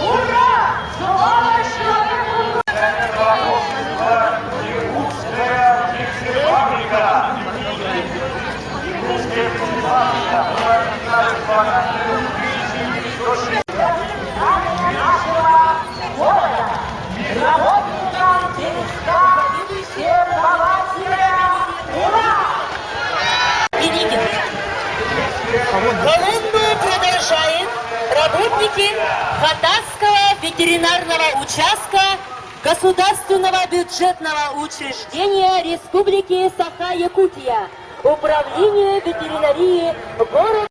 Ура! Слава человеку! Якутская фабрика! Якутская нашего города! Работникам Бережка и всем балансирам! Ура! Колонну продолжают работники Хатасского ветеринарного участка Государственного бюджетного учреждения Республики Саха-Якутия, Управление ветеринарии города.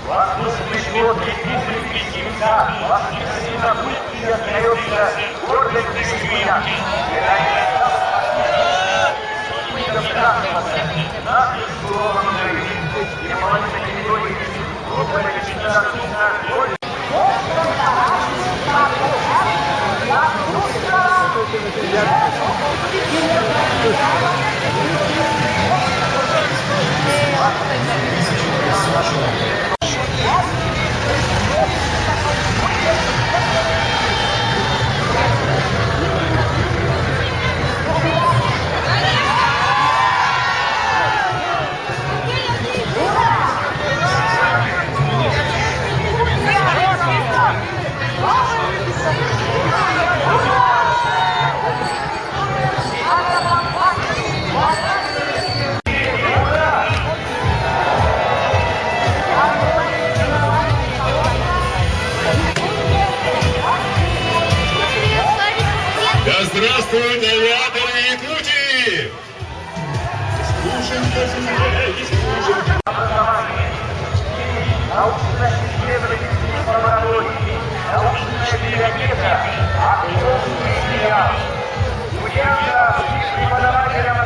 Воздушный флот Липецка, Воскресенье пути остается гордой Кристина. Наши сломанные, и молодцы герои, группа личностная. Да здравствует авиатор Якутии! Научно-исследовательские лаборатории, научная библиотека, актуальный сериал. Студентам и преподавателям